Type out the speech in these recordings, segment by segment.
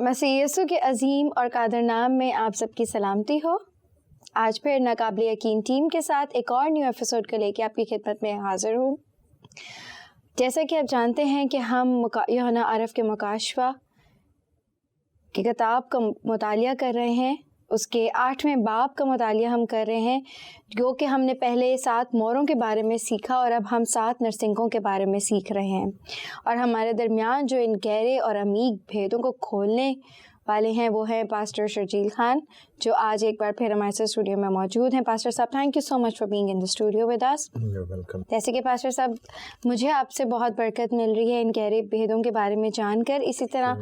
مسیح یسوع کے عظیم اور قادر نام میں آپ سب کی سلامتی ہو. آج پھر ناقابل یقین ٹیم کے ساتھ ایک اور نیو ایپیسوڈ کو لے کے آپ کی خدمت میں حاضر ہوں. جیسا کہ آپ جانتے ہیں کہ ہم یوحنا عرف کے مکاشفہ کی کتاب کا مطالعہ کر رہے ہیں. اس کے 8ویں باب کا مطالعہ ہم کر رہے ہیں، جو کہ ہم نے پہلے 7 موروں کے بارے میں سیکھا اور اب ہم 7 نرسنگوں کے بارے میں سیکھ رہے ہیں. اور ہمارے درمیان جو ان گہرے اور عمیق بھیدوں کو کھولنے والے ہیں وہ ہیں پاسٹر شرجیل خان، جو آج ایک بار پھر ہمارے ساتھ اسٹوڈیو میں موجود ہیں. پاسٹر صاحب، thank you so much for being in the studio with us. جیسے کہ پاسٹر صاحب، مجھے آپ سے بہت برکت مل رہی ہے ان گہرے بھیدوں کے بارے میں جان کر. اسی طرح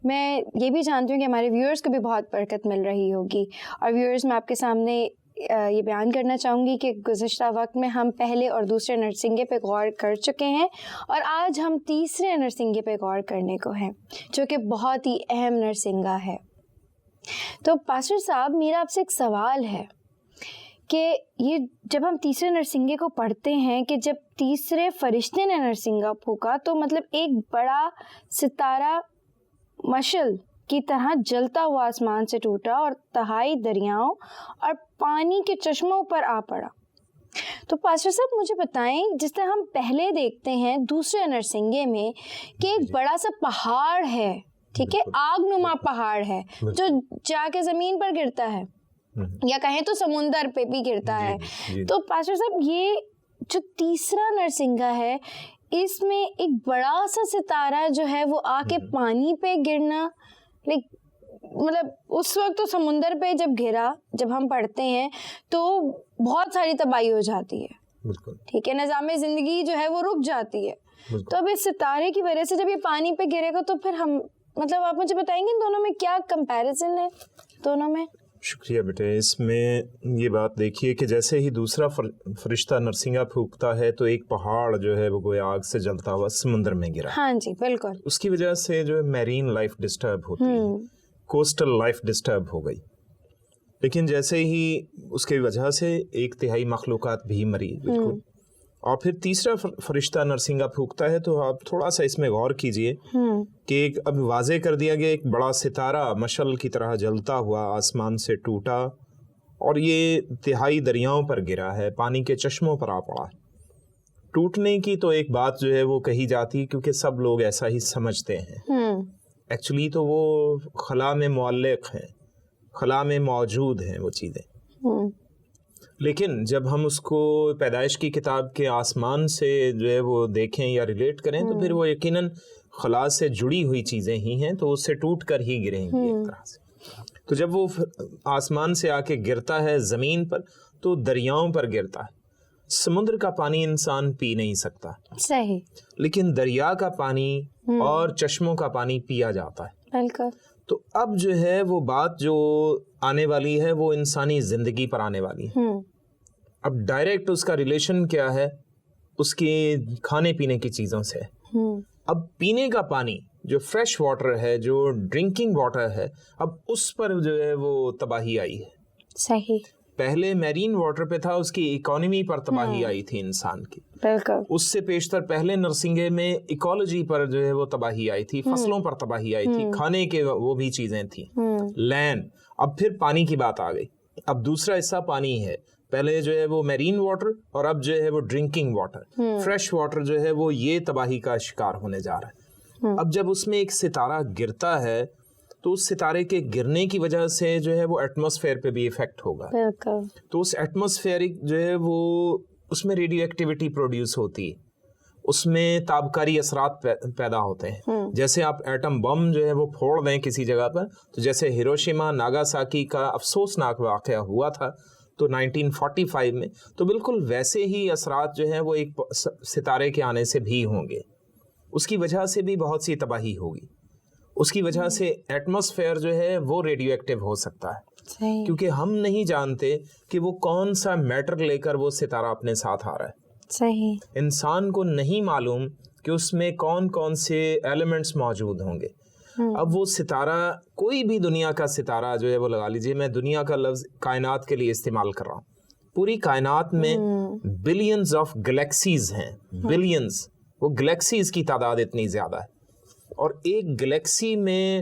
میں یہ بھی جانتی ہوں کہ ہمارے ویورز کو بھی بہت برکت مل رہی ہوگی. اور ویورز، میں آپ کے سامنے یہ بیان کرنا چاہوں گی کہ گزشتہ وقت میں ہم پہلے اور دوسرے نرسنگے پہ غور کر چکے ہیں، اور آج ہم تیسرے نرسنگے پہ غور کرنے کو ہیں، جو کہ بہت ہی اہم نرسنگا ہے. تو پاسٹر صاحب، میرا آپ سے ایک سوال ہے کہ یہ جب ہم تیسرے نرسنگے کو پڑھتے ہیں کہ جب تیسرے فرشتے نے نرسنگا پھونکا تو مطلب ایک بڑا ستارہ مشعل کی طرح جلتا ہوا آسمان سے ٹوٹا اور تہائی دریاؤں اور پانی کے چشموں پر آ پڑا. تو پاسٹر صاحب مجھے بتائیں، جس طرح ہم پہلے دیکھتے ہیں دوسرے نرسنگے میں کہ ایک بڑا سا پہاڑ ہے، ٹھیک ہے، آگ نما پہاڑ ہے جو جا کے زمین پر گرتا ہے، یا کہیں تو سمندر پہ بھی گرتا ہے. تو پاسٹر صاحب، یہ جو تیسرا نرسنگا ہے، اس میں ایک بڑا سا ستارہ جو ہے وہ آ کے پانی پہ گرنا، مطلب اس وقت تو سمندر پہ جب گرا، جب ہم پڑھتے ہیں تو بہت ساری تباہی ہو جاتی ہے، ٹھیک ہے، نظام زندگی جو ہے وہ رک جاتی ہے. تو اب اس ستارے کی وجہ سے جب یہ پانی پہ گرے گا تو پھر ہم مطلب آپ مجھے بتائیں گے ان دونوں میں کیا کمپیریزن ہے دونوں میں؟ شکریہ بیٹے. اس میں یہ بات دیکھیے کہ جیسے ہی دوسرا فرشتہ نرسنگا پھونکتا ہے تو ایک پہاڑ جو ہے وہ گویا آگ سے جلتا ہوا سمندر میں گرا. ہاں جی، بالکل. اس کی وجہ سے جو ہے میرین لائف ڈسٹرب ہوتی ہے، کوسٹل لائف ڈسٹرب ہو گئی. لیکن جیسے ہی اس کی وجہ سے 1/3 مخلوقات بھی مری بالکل. اور پھر تیسرا فرشتہ نرسنگا پھونکتا ہے تو آپ تھوڑا سا اس میں غور کیجئے کہ ایک اب واضح کر دیا گیا ایک بڑا ستارہ مشعل کی طرح جلتا ہوا آسمان سے ٹوٹا اور یہ تہائی دریاؤں پر گرا ہے، پانی کے چشموں پر آ پڑا. ٹوٹنے کی تو ایک بات جو ہے وہ کہی جاتی کیونکہ سب لوگ ایسا ہی سمجھتے ہیں. ایکچولی تو وہ خلا میں معلق ہیں، خلا میں موجود ہیں وہ چیزیں. لیکن جب ہم اس کو پیدائش کی کتاب کے آسمان سے جو ہے وہ دیکھیں یا ریلیٹ کریں تو پھر وہ یقیناً خلا سے جڑی ہوئی چیزیں ہی ہیں، تو اس سے ٹوٹ کر ہی گریں گی ایک طرح سے. تو جب وہ آسمان سے آ کے گرتا ہے زمین پر تو دریاؤں پر گرتا ہے. سمندر کا پانی انسان پی نہیں سکتا، صحیح، لیکن دریا کا پانی اور چشموں کا پانی پیا جاتا ہے. بالکل. تو اب جو ہے وہ بات جو آنے والی ہے وہ انسانی زندگی پر آنے والی ہے. اب ڈائریکٹ اس کا ریلیشن کیا ہے؟ اس کی کھانے پینے کی چیزوں سے. اب پینے کا پانی جو فریش واٹر ہے، جو ڈرنکنگ واٹر ہے، اب اس پر جو ہے وہ تباہی آئی ہے. صحیح. پہلے میرین واٹر پہ تھا، اس کی اکانومی پر تباہی آئی تھی انسان کی. بالکل. اس سے پیشتر پہلے نرسنگے میں ایکولوجی پر جو ہے وہ تباہی آئی تھی، فصلوں پر تباہی آئی تھی، کھانے کے وہ بھی چیزیں تھیں، لینڈ. اب پھر پانی کی بات آ گئی. اب دوسرا حصہ پانی ہے. پہلے جو ہے وہ میرین واٹر اور اب جو ہے وہ ڈرنکنگ واٹر، فریش واٹر جو ہے وہ یہ تباہی کا شکار ہونے جا رہا ہے. اب جب اس میں ایک ستارہ گرتا ہے تو اس ستارے کے گرنے کی وجہ سے جو ہے وہ ایٹماسفیئر پہ بھی ایفیکٹ ہوگا. تو اس ایٹماسفیئرک جو ہے وہ اس میں ریڈیو ایکٹیویٹی پروڈیوس ہوتی ہے، اس میں تابکاری اثرات پیدا ہوتے ہیں. جیسے آپ ایٹم بم جو ہے وہ پھوڑ دیں کسی جگہ پر، تو جیسے ہیروشیما ناگاساکی کا افسوسناک واقعہ ہوا تھا تو 1945 میں، تو بالکل ویسے ہی اثرات جو ہیں وہ ایک ستارے کے آنے سے بھی ہوں گے. اس کی وجہ سے بھی بہت سی تباہی ہوگی. اس کی وجہ سے ایٹماسفیئر جو ہے وہ ریڈیو ایکٹیو ہو سکتا ہے، کیونکہ ہم نہیں جانتے کہ وہ کون سا میٹر لے کر وہ ستارہ اپنے ساتھ آ رہا ہے. صحیح. انسان کو نہیں معلوم کہ اس میں کون کون سے ایلیمنٹس موجود ہوں گے. اب وہ ستارہ، کوئی بھی دنیا کا ستارہ جو ہے وہ لگا لیجئے، میں دنیا کا لفظ کائنات کے لیے استعمال کر رہا ہوں. پوری کائنات میں بلینز آف گلیکسیز ہیں، بلینز. وہ گلیکسیز کی تعداد اتنی زیادہ ہے، اور ایک گلیکسی میں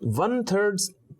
1/3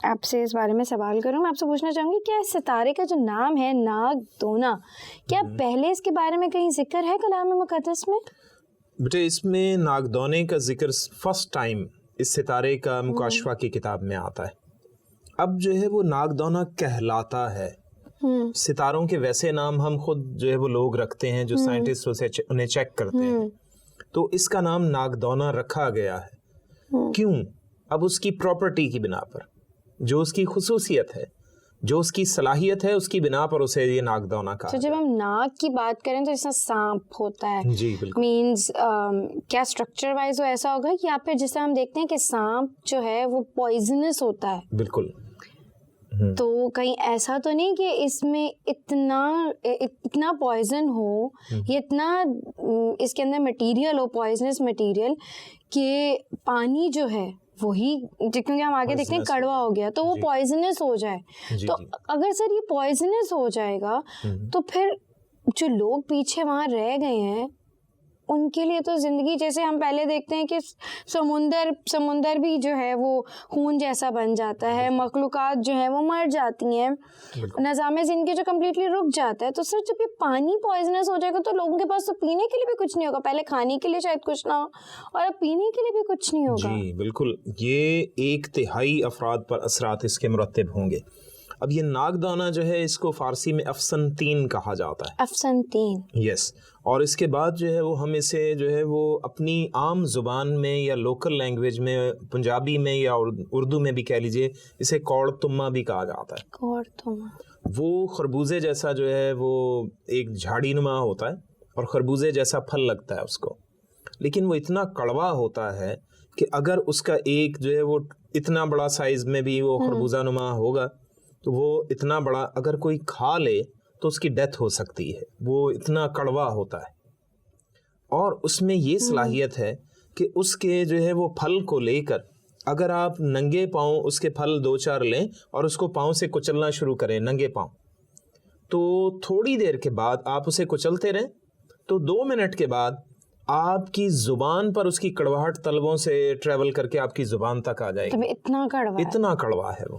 آپ سے اس بارے میں سوال کروں. میں آپ سے پوچھنا چاہوں گی کیا اس ستارے کا جو نام ہے ناگ دونا, کیا پہلے اس کے بارے میں کہیں ذکر ہے کلام مقدس میں؟ بیٹے اس میں ناگ دونے کا ذکر فرسٹ ٹائم اس ستارے کا مکاشفہ کی کتاب میں آتا ہے. اب جو ہے وہ ناگ دونا کہلاتا ہے. ستاروں کے ویسے نام ہم خود جو ہے وہ لوگ رکھتے ہیں جو سائنٹسٹ اسے انہیں چیک کرتے ہیں, تو اس کا نام ناگ دونا رکھا گیا ہے. کیوں؟ اب اس کی پراپرٹی کی بنا پر, جو اس کی خصوصیت ہے, جو اس کی صلاحیت ہے, اس کی بنا پر اسے یہ ناگ دونا کہا. جب ہم ناگ کی بات کریں تو اس میں سانپ ہوتا ہے, جی بالکل, مینز کیا اسٹرکچر وائز وہ ایسا ہوگا یا پھر جس طرح ہم دیکھتے ہیں کہ سانپ جو ہے وہ پوائزنس ہوتا ہے, بالکل. تو کہیں ایسا تو نہیں کہ اس میں اتنا پوائزن ہو یا اتنا اس کے اندر مٹیریل ہو, پوائزنس مٹیریل, کہ پانی جو ہے وہی, کیونکہ ہم آگے دیکھتے ہیں کڑوا ہو گیا تو وہ پوائزنس ہو جائے. تو اگر سر یہ پوائزنس ہو جائے گا تو پھر جو لوگ پیچھے وہاں رہ گئے ہیں ان کے لیے تو زندگی, جیسے ہم پہلے دیکھتے ہیں کہ سمندر بھی جو ہے وہ خون جیسا بن جاتا ہے, مخلوقات جو ہیں وہ مر جاتی ہیں, نظام زندگی جو کمپلیٹلی رک جاتا ہے. تو سر جب یہ پانی پوائزنس ہو جائے گا تو لوگوں کے پاس تو پینے کے لیے بھی کچھ نہیں ہوگا. پہلے کھانے کے لیے شاید کچھ نہ ہو اور اب پینے کے لیے بھی کچھ نہیں ہوگا. جی بالکل, یہ 1/3 افراد پر اثرات اس کے مرتب ہوں گے. اب یہ ناگ دونا جو ہے اس کو فارسی میں افسنتین کہا جاتا ہے. افسنتین, یس. اور اس کے بعد جو ہے وہ ہم اسے جو ہے وہ اپنی عام زبان میں یا لوکل لینگویج میں, پنجابی میں یا اردو میں بھی کہہ لیجئے, اسے کوڑ تما بھی کہا جاتا ہے. کوڑ تما, وہ خربوزے جیسا جو ہے وہ ایک جھاڑی نما ہوتا ہے اور خربوزے جیسا پھل لگتا ہے اس کو, لیکن وہ اتنا کڑوا ہوتا ہے کہ اگر اس کا ایک جو ہے وہ اتنا بڑا سائز میں بھی وہ خربوزہ نما ہوگا تو وہ اتنا بڑا اگر کوئی کھا لے تو اس کی ڈیتھ ہو سکتی ہے. وہ اتنا کڑوا ہوتا ہے. اور اس میں یہ صلاحیت ہے کہ اس کے جو ہے وہ پھل کو لے کر اگر آپ ننگے پاؤں اس کے پھل 2-4 لیں اور اس کو پاؤں سے کچلنا شروع کریں ننگے پاؤں, تو تھوڑی دیر کے بعد آپ اسے کچلتے رہیں تو 2 منٹ کے بعد آپ کی زبان پر اس کی کڑواہٹ تلووں سے ٹریول کر کے آپ کی زبان تک آ جائے گی. اتنا کڑوا ہے وہ.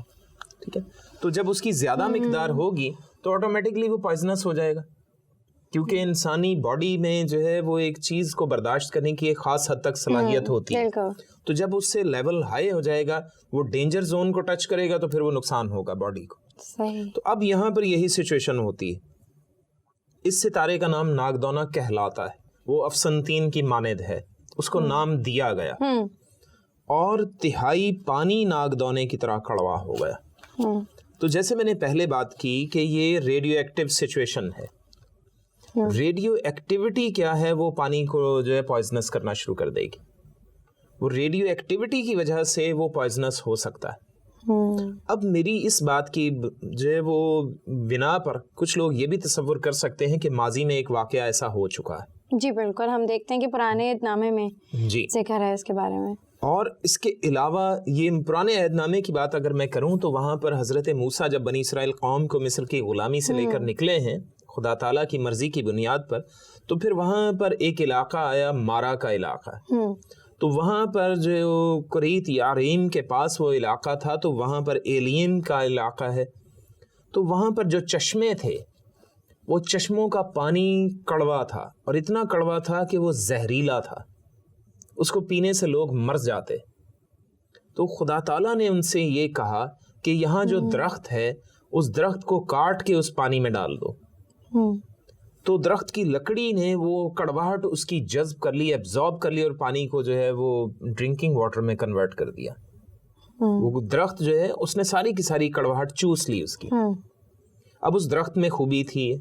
ٹھیک ہے, تو جب اس کی زیادہ مقدار ہوگی تو آٹومیٹکلی وہ پوائزنس ہو جائے گا, کیونکہ انسانی باڈی میں جو ہے وہ ایک چیز کو برداشت کرنے کی ایک خاص حد تک صلاحیت ہوتی ہے. تو جب اس سے لیول ہائی ہو جائے گا, وہ ڈینجر زون کو ٹچ کرے گا تو پھر وہ نقصان ہوگا باڈی کو. تو اب یہاں پر یہی سچویشن ہوتی ہے. اس ستارے کا نام ناگ دونا کہلاتا ہے. وہ افسنتین کی مانند ہے, اس کو نام دیا گیا, اور تہائی پانی ناگ دونے کی طرح کڑوا ہو گیا. تو جیسے میں نے پہلے بات کی کہ یہ ریڈیو ایکٹیو سچویشن ہے. ریڈیو ایکٹیویٹی کیا ہے, وہ پانی کو جو ہے پوائزنس کرنا شروع کر دے گی. وہ ریڈیو ایکٹیویٹی کی وجہ سے وہ پوائزنس ہو سکتا ہے. اب میری اس بات کی جو ہے وہ بنا پر کچھ لوگ یہ بھی تصور کر سکتے ہیں کہ ماضی میں ایک واقعہ ایسا ہو چکا ہے. جی بالکل, ہم دیکھتے ہیں کہ پرانے عہد نامے میں ذکر ہے اس کے بارے میں. اور اس کے علاوہ یہ پرانے عہد نامے کی بات اگر میں کروں تو وہاں پر حضرت موسیٰ جب بنی اسرائیل قوم کو مصر کی غلامی سے لے کر نکلے ہیں خدا تعالیٰ کی مرضی کی بنیاد پر, تو پھر وہاں پر ایک علاقہ آیا مارا کا علاقہ. تو وہاں پر جو قریت یاریم کے پاس وہ علاقہ تھا, تو وہاں پر ایلیم کا علاقہ ہے. تو وہاں پر جو چشمے تھے وہ چشموں کا پانی کڑوا تھا, اور اتنا کڑوا تھا کہ وہ زہریلا تھا, اس کو پینے سے لوگ مر جاتے. تو خدا تعالیٰ نے ان سے یہ کہا کہ یہاں جو درخت ہے اس درخت کو کاٹ کے اس پانی میں ڈال دو. تو درخت کی لکڑی نے وہ کڑواہٹ اس کی جذب کر لی, ایبزارب کر لی, اور پانی کو جو ہے وہ ڈرنکنگ واٹر میں کنورٹ کر دیا. وہ درخت جو ہے اس نے ساری کی ساری کڑواہٹ چوس لی اس کی. اب اس درخت میں خوبی تھی,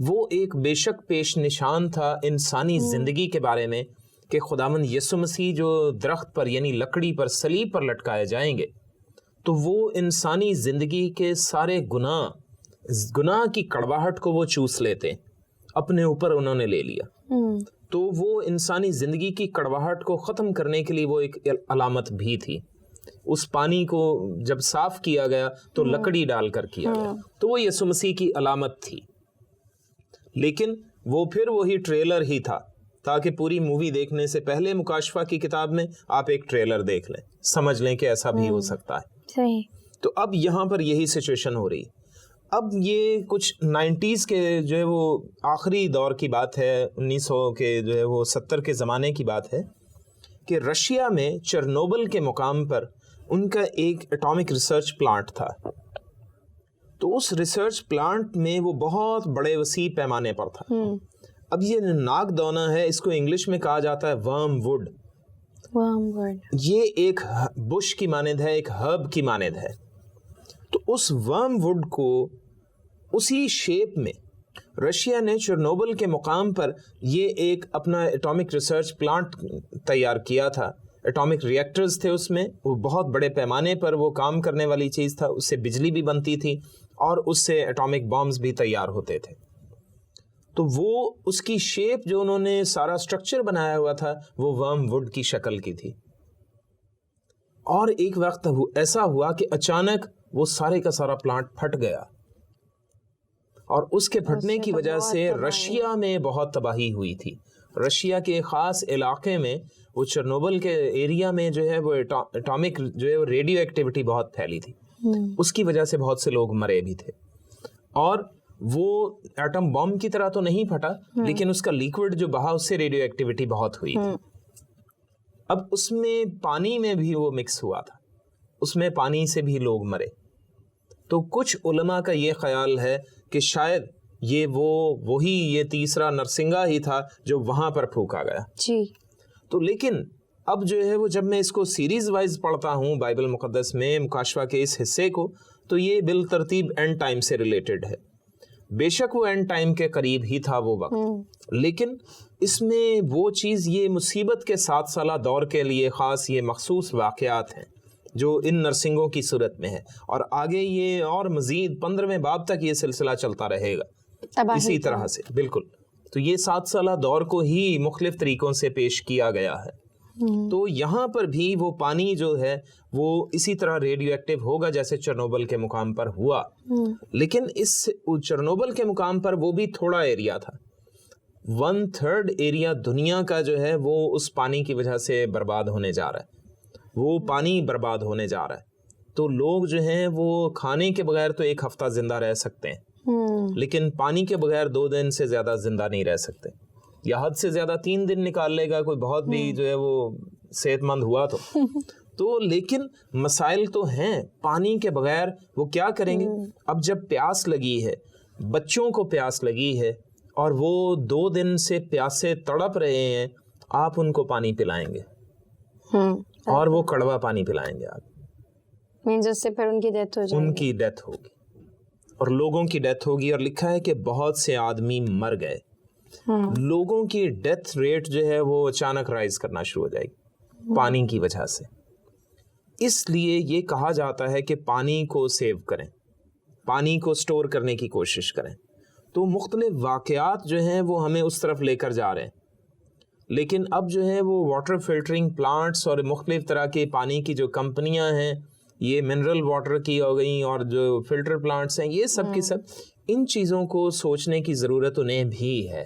وہ ایک بے شک پیش نشان تھا انسانی زندگی کے بارے میں کہ خداوند یسوع مسیح جو درخت پر یعنی لکڑی پر صلیب پر لٹکائے جائیں گے تو وہ انسانی زندگی کے سارے گناہ کی کڑواہٹ کو وہ چوس لیتے, اپنے اوپر انہوں نے لے لیا. تو وہ انسانی زندگی کی کڑواہٹ کو ختم کرنے کے لیے وہ ایک علامت بھی تھی. اس پانی کو جب صاف کیا گیا تو لکڑی ڈال کر کیا گیا, تو وہ یسوع مسیح کی علامت تھی. لیکن وہ پھر وہی ٹریلر ہی تھا, تاکہ پوری مووی دیکھنے سے پہلے مکاشفہ کی کتاب میں آپ ایک ٹریلر دیکھ لیں, سمجھ لیں کہ ایسا بھی ہو سکتا ہے. صحیح. تو اب یہاں پر یہی سچویشن ہو رہی. اب یہ کچھ 90s کے جو ہے وہ آخری دور کی بات ہے, 1900 کے جو ہے وہ 70 کے زمانے کی بات ہے کہ رشیا میں چرنوبل کے مقام پر ان کا ایک اٹامک ریسرچ پلانٹ تھا. تو اس ریسرچ پلانٹ میں وہ بہت بڑے وسیع پیمانے پر تھا. اب یہ ناک دونا ہے, اس کو انگلش میں کہا جاتا ہے ورم ووڈ. یہ ایک بش کی مانند ہے, ایک ہرب کی مانند ہے. تو اس ورم ووڈ کو اسی شیپ میں رشیا نے چرنوبل کے مقام پر یہ ایک اپنا اٹامک ریسرچ پلانٹ تیار کیا تھا. اٹامک ریئیکٹرز تھے اس میں, وہ بہت بڑے پیمانے پر وہ کام کرنے والی چیز تھا. اس سے بجلی بھی بنتی تھی اور اس سے اٹامک بامز بھی تیار ہوتے تھے. تو وہ اس کی شیپ جو انہوں نے سارا سٹرکچر بنایا ہوا تھا وہ ورم ووڈ کی شکل کی تھی. اور ایک وقت ایسا ہوا کہ اچانک وہ سارے کا سارا پلانٹ پھٹ گیا, اور اس کے پھٹنے کی وجہ سے رشیا میں بہت تباہی ہوئی تھی. رشیا کے خاص علاقے میں, وہ چرنوبل کے ایریا میں جو ہے وہ اٹامک جو ہے وہ ریڈیو ایکٹیویٹی بہت پھیلی تھی. اس کی وجہ سے بہت سے لوگ مرے بھی تھے. اور وہ ایٹم بم کی طرح تو نہیں پھٹا, لیکن اس کا لیکوڈ جو بہا اس سے ریڈیو ایکٹیویٹی بہت ہوئی تھی. اب اس میں پانی میں بھی وہ مکس ہوا تھا, اس میں پانی سے بھی لوگ مرے. تو کچھ علماء کا یہ خیال ہے کہ شاید یہ وہی یہ تیسرا نرسنگا ہی تھا جو وہاں پر پھونکا گیا. جی. تو لیکن اب جو ہے وہ جب میں اس کو سیریز وائز پڑھتا ہوں بائبل مقدس میں مکاشفہ کے اس حصے کو, تو یہ بالترتیب اینڈ ٹائم سے ریلیٹڈ ہے. بے شک وہ اینڈ ٹائم کے قریب ہی تھا وہ وقت, لیکن اس میں وہ چیز, یہ مصیبت کے 7 سالہ دور کے لیے خاص یہ مخصوص واقعات ہیں جو ان نرسنگوں کی صورت میں ہے. اور آگے یہ اور مزید 15ویں باب تک یہ سلسلہ چلتا رہے گا اسی طرح سے. بالکل. تو یہ 7 سالہ دور کو ہی مختلف طریقوں سے پیش کیا گیا ہے. تو یہاں پر بھی وہ پانی جو ہے وہ اسی طرح ریڈیو ایکٹیو ہوگا جیسے چرنوبل کے مقام پر ہوا. لیکن اس چرنوبل کے مقام پر وہ بھی تھوڑا ایریا تھا. 1/3 ایریا دنیا کا جو ہے وہ اس پانی کی وجہ سے برباد ہونے جا رہا ہے. وہ پانی برباد ہونے جا رہا ہے. تو لوگ جو ہیں وہ کھانے کے بغیر تو 1 ہفتہ زندہ رہ سکتے ہیں, لیکن پانی کے بغیر 2 دن سے زیادہ زندہ نہیں رہ سکتے, یا حد سے زیادہ 3 دن نکال لے گا کوئی بہت بھی جو ہے وہ صحت مند ہوا تو لیکن مسائل تو ہیں پانی کے بغیر. وہ کیا کریں گے؟ اب جب پیاس لگی ہے, بچوں کو پیاس لگی ہے, اور وہ 2 دن سے پیاسے تڑپ رہے ہیں, آپ ان کو پانی پلائیں گے اور وہ کڑوا پانی پلائیں گے آپ, جس سے پھر ان کی ڈیتھ ہو جائے گی. ان کی ڈیتھ ہوگی اور لوگوں کی ڈیتھ ہوگی. اور لکھا ہے کہ بہت سے آدمی مر گئے. لوگوں کی ڈیتھ ریٹ جو ہے وہ اچانک رائز کرنا شروع ہو جائے گی پانی کی وجہ سے. اس لیے یہ کہا جاتا ہے کہ پانی کو سیو کریں, پانی کو سٹور کرنے کی کوشش کریں. تو مختلف واقعات جو ہیں وہ ہمیں اس طرف لے کر جا رہے ہیں. لیکن اب جو ہے وہ واٹر فلٹرنگ پلانٹس اور مختلف طرح کے پانی کی جو کمپنیاں ہیں, یہ منرل واٹر کی ہو گئیں اور جو فلٹر پلانٹس ہیں, یہ سب کی سب ان چیزوں کو سوچنے کی ضرورت انہیں بھی ہے.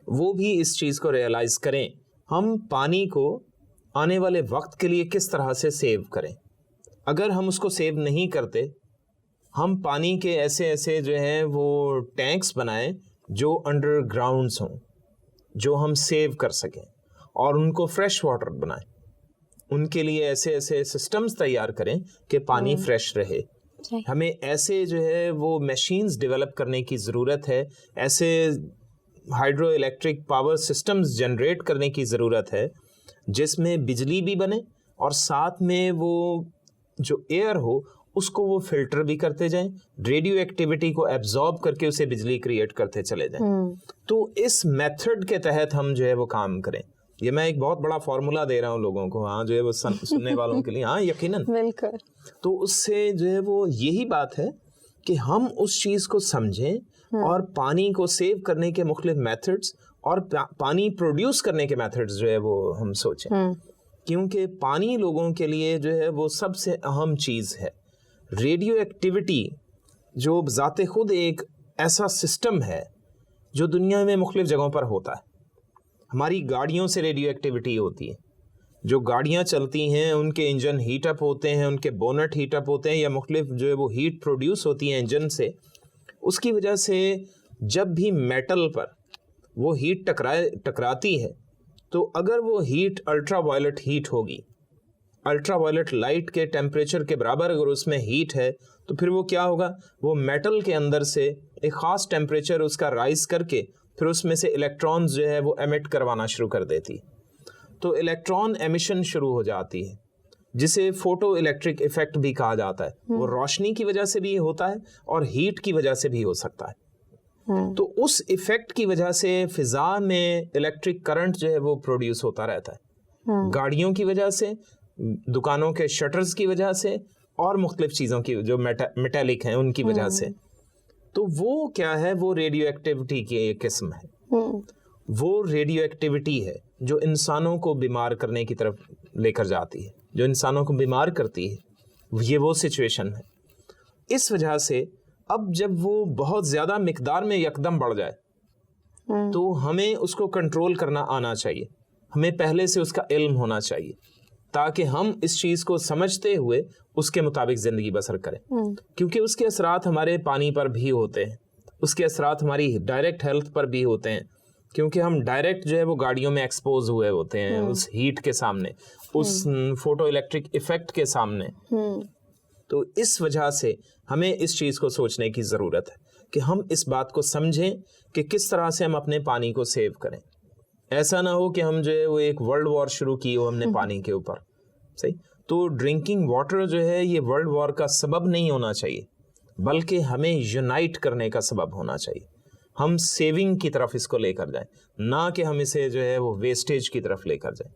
وہ بھی اس چیز کو ریئلائز کریں, ہم پانی کو آنے والے وقت کے لیے کس طرح سے سیو کریں. اگر ہم اس کو سیو نہیں کرتے, ہم پانی کے ایسے جو ہیں وہ ٹینکس بنائیں جو انڈر گراؤنڈس ہوں, جو ہم سیو کر سکیں, اور ان کو فریش واٹر بنائیں. ان کے لیے ایسے سسٹمز تیار کریں کہ پانی فریش رہے. ہمیں ایسے جو ہے وہ میشینز ڈیولپ کرنے کی ضرورت ہے, ایسے hydro electric power systems generate کرنے کی ضرورت ہے جس میں بجلی بھی بنے اور ساتھ میں وہ جو ایئر ہو اس کو وہ فلٹر بھی کرتے جائیں, ریڈیو ایکٹیویٹی کو ایبزارب کر کے اسے بجلی کریٹ کرتے چلے جائیں. تو اس میتھڈ کے تحت ہم جو ہے وہ کام کریں. یہ میں ایک بہت بڑا فارمولا دے رہا ہوں لوگوں کو, ہاں جو ہے وہ سننے والوں کے لیے, ہاں یقیناً. تو اس سے جو ہے وہ یہی بات ہے کہ ہم اس چیز کو سمجھیں اور پانی کو سیو کرنے کے مختلف میتھڈز اور پانی پروڈیوس کرنے کے میتھڈز جو ہے وہ ہم سوچیں, کیونکہ پانی لوگوں کے لیے جو ہے وہ سب سے اہم چیز ہے. ریڈیو ایکٹیویٹی جو ذات خود ایک ایسا سسٹم ہے جو دنیا میں مختلف جگہوں پر ہوتا ہے. ہماری گاڑیوں سے ریڈیو ایکٹیویٹی ہوتی ہے, جو گاڑیاں چلتی ہیں ان کے انجن ہیٹ اپ ہوتے ہیں, ان کے بونٹ ہیٹ اپ ہوتے ہیں, یا مختلف جو ہے وہ ہیٹ پروڈیوس ہوتی ہیں انجن سے, اس کی وجہ سے جب بھی میٹل پر وہ ہیٹ ٹکراتی ہے تو اگر وہ ہیٹ الٹرا وائلٹ ہیٹ ہوگی, الٹرا وائلٹ لائٹ کے ٹیمپریچر کے برابر اگر اس میں ہیٹ ہے, تو پھر وہ کیا ہوگا, وہ میٹل کے اندر سے ایک خاص ٹیمپریچر اس کا رائز کر کے پھر اس میں سے الیکٹرانز جو ہے وہ ایمٹ کروانا شروع کر دیتی, تو الیکٹران ایمیشن شروع ہو جاتی ہے, جسے فوٹو الیکٹرک ایفیکٹ بھی کہا جاتا ہے. وہ روشنی کی وجہ سے بھی ہوتا ہے اور ہیٹ کی وجہ سے بھی ہو سکتا ہے. تو اس ایفیکٹ کی وجہ سے فضا میں الیکٹرک کرنٹ جو ہے وہ پروڈیوس ہوتا رہتا ہے, گاڑیوں کی وجہ سے, دکانوں کے شٹرز کی وجہ سے, اور مختلف چیزوں کی جو میٹالک ہیں ان کی وجہ سے. تو وہ کیا ہے, وہ ریڈیو ایکٹیویٹی کی ایک قسم ہے. وہ ریڈیو ایکٹیویٹی ہے جو انسانوں کو بیمار کرنے کی طرف لے کر جاتی ہے, جو انسانوں کو بیمار کرتی ہے. یہ وہ سچویشن ہے. اس وجہ سے اب جب وہ بہت زیادہ مقدار میں یکدم بڑھ جائے تو ہمیں اس کو کنٹرول کرنا آنا چاہیے, ہمیں پہلے سے اس کا علم ہونا چاہیے, تاکہ ہم اس چیز کو سمجھتے ہوئے اس کے مطابق زندگی بسر کریں. کیونکہ اس کے اثرات ہمارے پانی پر بھی ہوتے ہیں, اس کے اثرات ہماری ڈائریکٹ ہیلتھ پر بھی ہوتے ہیں, کیونکہ ہم ڈائریکٹ جو ہے وہ گاڑیوں میں ایکسپوز ہوئے ہوتے ہیں اس ہیٹ کے سامنے, اس فوٹو الیکٹرک ایفیکٹ کے سامنے. تو اس وجہ سے ہمیں اس چیز کو سوچنے کی ضرورت ہے کہ ہم اس بات کو سمجھیں کہ کس طرح سے ہم اپنے پانی کو سیو کریں. ایسا نہ ہو کہ ہم جو ہے وہ ایک ورلڈ وار شروع کی ہو ہم نے پانی کے اوپر. صحیح. تو ڈرنکنگ واٹر جو ہے یہ ورلڈ وار کا سبب نہیں ہونا چاہیے, بلکہ ہمیں یونائٹ کرنے کا سبب ہونا چاہیے. ہم سیونگ کی طرف اس کو لے کر جائیں, نہ کہ ہم اسے جو ہے وہ ویسٹیج کی طرف لے کر جائیں.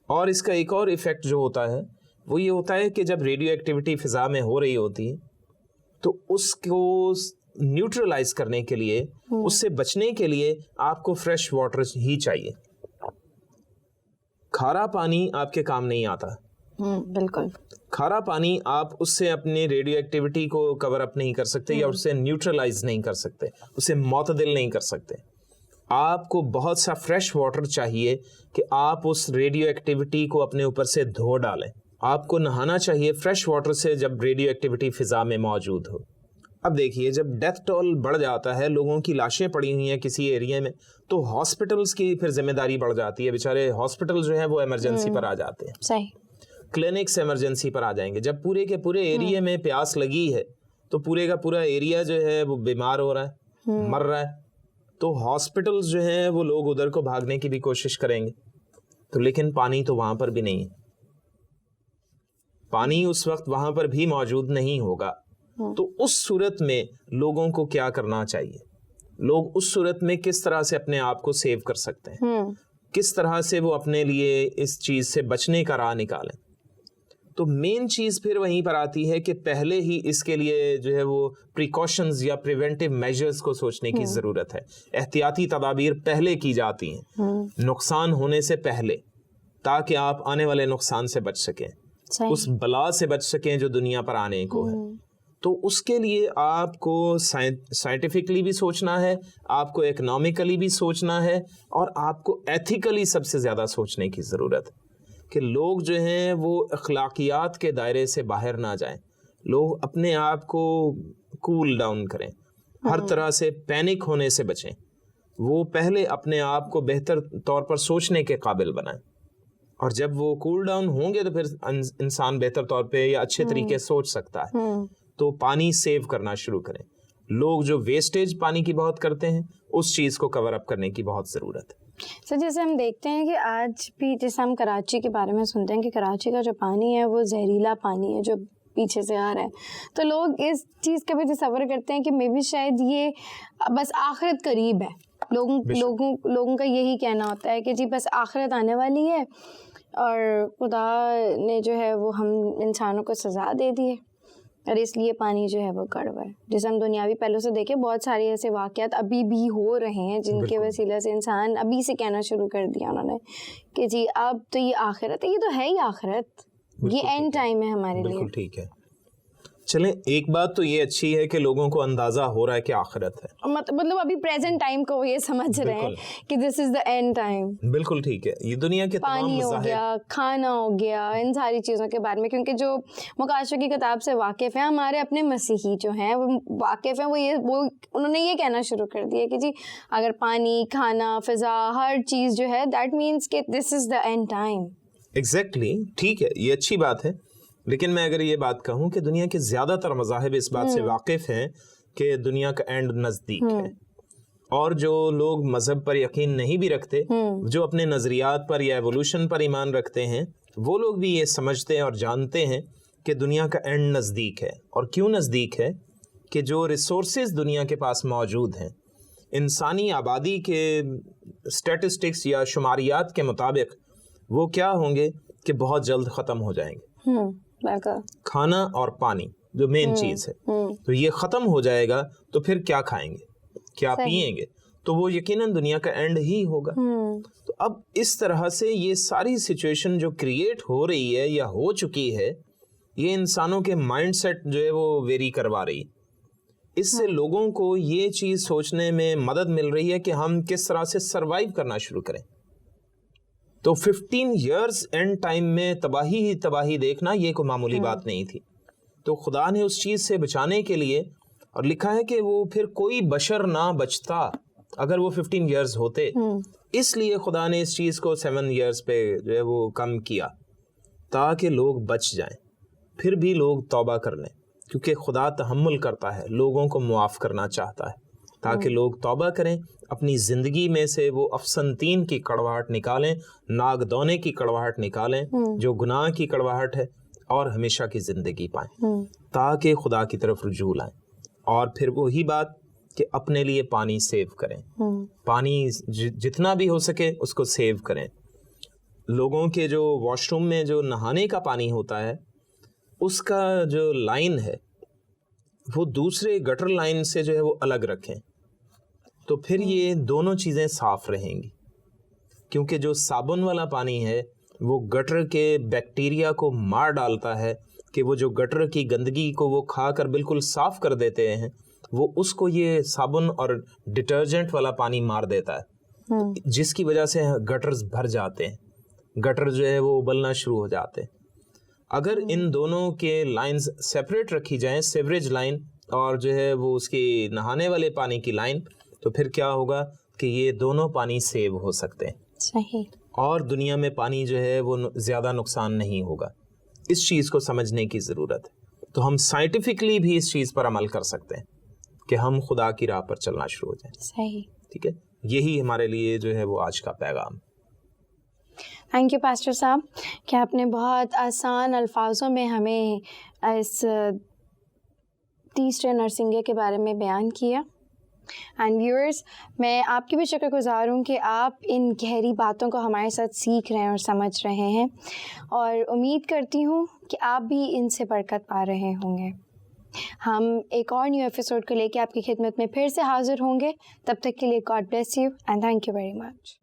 اور اس کا ایک اور ایفیکٹ جو ہوتا ہے وہ یہ ہوتا ہے کہ جب ریڈیو ایکٹیویٹی فضا میں ہو رہی ہوتی ہے تو اس کو نیوٹرلائز کرنے کے لیے, اس سے بچنے کے لیے آپ کو فریش واٹر ہی چاہیے. کھارا پانی آپ کے کام نہیں آتا. بالکل. کھارا پانی آپ اس سے اپنی ریڈیو ایکٹیویٹی کو کور اپ نہیں کر سکتے, یا اس سے نیوٹرلائز نہیں کر سکتے, اسے معتدل نہیں کر سکتے. آپ کو بہت سا فریش واٹر چاہیے کہ آپ اس ریڈیو ایکٹیویٹی کو اپنے اوپر سے دھو ڈالیں. آپ کو نہانا چاہیے فریش واٹر سے جب ریڈیو ایکٹیویٹی فضا میں موجود ہو. اب دیکھیے جب ڈیتھ ٹول بڑھ جاتا ہے, لوگوں کی لاشیں پڑی ہوئی ہیں کسی ایریا میں, تو ہاسپٹلز کی پھر ذمہ داری بڑھ جاتی ہے. بیچارے ہاسپٹل جو ہیں وہ ایمرجنسی پر آ جاتے ہیں. صحیح. کلینکس ایمرجنسی پر آ جائیں گے. جب پورے کے پورے ایریا میں پیاس لگی ہے تو پورے کا پورا ایریا جو ہے وہ بیمار ہو رہا ہے, مر رہا ہے, تو ہاسپٹلز جو ہیں وہ لوگ ادھر کو بھاگنے کی بھی کوشش کریں گے. تو لیکن پانی تو وہاں پر بھی نہیں ہے, پانی اس وقت وہاں پر بھی موجود نہیں ہوگا. تو اس صورت میں لوگوں کو کیا کرنا چاہیے, لوگ اس صورت میں کس طرح سے اپنے آپ کو سیو کر سکتے ہیں, کس طرح سے وہ اپنے لیے اس چیز سے بچنے کا راہ نکالیں. تو مین چیز پھر وہیں پر آتی ہے کہ پہلے ہی اس کے لیے جو ہے وہ پریکاشنز یا پریونٹیو میجرز کو سوچنے کی ضرورت ہے. احتیاطی تدابیر پہلے کی جاتی ہیں, نقصان ہونے سے پہلے, تاکہ آپ آنے والے نقصان سے بچ سکیں, اس بلا سے بچ سکیں جو دنیا پر آنے کو ہے. تو اس کے لیے آپ کو سائنٹیفکلی بھی سوچنا ہے, آپ کو اکنامکلی بھی سوچنا ہے, اور آپ کو ایتھیکلی سب سے زیادہ سوچنے کی ضرورت ہے کہ لوگ جو ہیں وہ اخلاقیات کے دائرے سے باہر نہ جائیں. لوگ اپنے آپ کو کول ڈاؤن کریں, ہر طرح سے پینک ہونے سے بچیں. وہ پہلے اپنے آپ کو بہتر طور پر سوچنے کے قابل بنائیں, اور جب وہ کول ڈاؤن ہوں گے تو پھر انسان بہتر طور پہ یا اچھے طریقے سوچ سکتا ہے. تو پانی سیو کرنا شروع کریں. لوگ جو ویسٹیج پانی کی بہت کرتے ہیں, اس چیز کو کور اپ کرنے کی بہت ضرورت ہے. سر جیسے ہم دیکھتے ہیں کہ آج بھی جیسے ہم کراچی کے بارے میں سنتے ہیں کہ کراچی کا جو پانی ہے وہ زہریلا پانی ہے جو پیچھے سے آ رہا ہے, تو لوگ اس چیز کا بھی تصور کرتے ہیں کہ مے بی شاید یہ بس آخرت قریب ہے. لوگوں کا یہی کہنا ہوتا ہے کہ جی بس آخرت آنے والی ہے اور خدا نے جو ہے وہ ہم انسانوں کو سزا دے دی ہے, اور اس لیے پانی جو ہے وہ کڑوا ہے. جیسے ہم دنیاوی پہلو سے دیکھیں, بہت سارے ایسے واقعات ابھی بھی ہو رہے ہیں جن کے وسیلے سے انسان ابھی سے کہنا شروع کر دیا انہوں نے کہ جی اب تو یہ آخرت ہے, یہ تو ہے ہی آخرت, یہ اینڈ ٹائم ہے ہمارے لیے. بالکل ٹھیک ہے. چلیں ایک بات تو یہ اچھی ہے کہ لوگوں کو اندازہ ہو رہا ہے کہ آخرت ہے, مطلب ابھی پریزنٹ ٹائم کو یہ سمجھ رہے ہیں کہ دس از دا اینڈ ٹائم. بالکل ٹھیک ہے, یہ دنیا کے تمام پانی ہو گیا, کھانا ہو گیا, ان ساری چیزوں کے بارے میں, کیونکہ جو مکاشفہ کی کتاب سے واقف ہیں, ہمارے اپنے مسیحی جو ہیں وہ واقف ہیں, وہ انہوں نے یہ کہنا شروع کر دیا کہ جی اگر پانی, کھانا, فضا, ہر چیز جو ہے دیٹ مینس کہ دس از دا اینڈ ٹائم. ایگزیکٹلی ٹھیک ہے, یہ اچھی بات ہے, لیکن میں اگر یہ بات کہوں کہ دنیا کے زیادہ تر مذاہب اس بات سے واقف ہیں کہ دنیا کا اینڈ نزدیک ہے, اور جو لوگ مذہب پر یقین نہیں بھی رکھتے, جو اپنے نظریات پر یا ایوولوشن پر ایمان رکھتے ہیں, وہ لوگ بھی یہ سمجھتے ہیں اور جانتے ہیں کہ دنیا کا اینڈ نزدیک ہے. اور کیوں نزدیک ہے؟ کہ جو ریسورسز دنیا کے پاس موجود ہیں, انسانی آبادی کے اسٹیٹسٹکس یا شماریات کے مطابق وہ کیا ہوں گے کہ بہت جلد ختم ہو جائیں گے. کھانا اور پانی جو مین چیز ہے, تو یہ ختم ہو جائے گا تو پھر کیا کھائیں گے, کیا پئیں گے, تو وہ یقیناً دنیا کا اینڈ ہی ہوگا. تو اب اس طرح سے یہ ساری سچویشن جو کریٹ ہو رہی ہے یا ہو چکی ہے, یہ انسانوں کے مائنڈ سیٹ جو ہے وہ ویری کروا رہی. اس سے لوگوں کو یہ چیز سوچنے میں مدد مل رہی ہے کہ ہم کس طرح سے سروائیو کرنا شروع کریں. تو 15 ایئرز اینڈ ٹائم میں تباہی ہی تباہی دیکھنا یہ کوئی معمولی بات نہیں تھی. تو خدا نے اس چیز سے بچانے کے لیے, اور لکھا ہے کہ وہ پھر کوئی بشر نہ بچتا اگر وہ 15 ایئرز ہوتے, اس لیے خدا نے اس چیز کو 7 ایئرز پہ جو ہے وہ کم کیا تاکہ لوگ بچ جائیں. پھر بھی لوگ توبہ کر لیں, کیونکہ خدا تحمل کرتا ہے, لوگوں کو معاف کرنا چاہتا ہے, تاکہ لوگ توبہ کریں, اپنی زندگی میں سے وہ افسنتین کی کڑواہٹ نکالیں, ناگدونے کی کڑواہٹ نکالیں, جو گناہ کی کڑواہٹ ہے, اور ہمیشہ کی زندگی پائیں, تاکہ خدا کی طرف رجوع لائیں. اور پھر وہی بات کہ اپنے لیے پانی سیو کریں, پانی جتنا بھی ہو سکے اس کو سیو کریں. لوگوں کے جو واش روم میں جو نہانے کا پانی ہوتا ہے, اس کا جو لائن ہے وہ دوسرے گٹر لائن سے جو ہے وہ الگ رکھیں, تو پھر یہ دونوں چیزیں صاف رہیں گی. کیونکہ جو صابن والا پانی ہے وہ گٹر کے بیکٹیریا کو مار ڈالتا ہے, کہ وہ جو گٹر کی گندگی کو وہ کھا کر بالکل صاف کر دیتے ہیں, وہ اس کو یہ صابن اور ڈٹرجنٹ والا پانی مار دیتا ہے, جس کی وجہ سے گٹرز بھر جاتے ہیں, گٹر جو ہے وہ ابلنا شروع ہو جاتے ہیں. اگر ان دونوں کے لائنز سیپریٹ رکھی جائیں, سیوریج لائن اور جو ہے وہ اس کی نہانے والے پانی کی لائن, تو پھر کیا ہوگا کہ یہ دونوں پانی سیو ہو سکتے ہیں. صحیح. اور دنیا میں پانی جو ہے وہ زیادہ نقصان نہیں ہوگا. اس چیز کو سمجھنے کی ضرورت ہے. تو ہم سائنٹیفکلی بھی اس چیز پر عمل کر سکتے ہیں کہ ہم خدا کی راہ پر چلنا شروع ہو جائیں. صحیح. ٹھیک ہے, یہی ہمارے لیے جو ہے وہ آج کا پیغام. تھینک یو پاسٹر صاحب کہ آپ نے بہت آسان الفاظوں میں ہمیں اس تیسرے نرسنگے کے بارے میں بیان کیا. اینڈ ویورز, میں آپ کی بھی شکر گزار ہوں کہ آپ ان گہری باتوں کو ہمارے ساتھ سیکھ رہے ہیں اور سمجھ رہے ہیں, اور امید کرتی ہوں کہ آپ بھی ان سے برکت پا رہے ہوں گے. ہم ایک اور نیو ایپیسوڈ کو لے کے آپ کی خدمت میں پھر سے حاضر ہوں گے. تب تک کے لیے God bless you and thank you very much.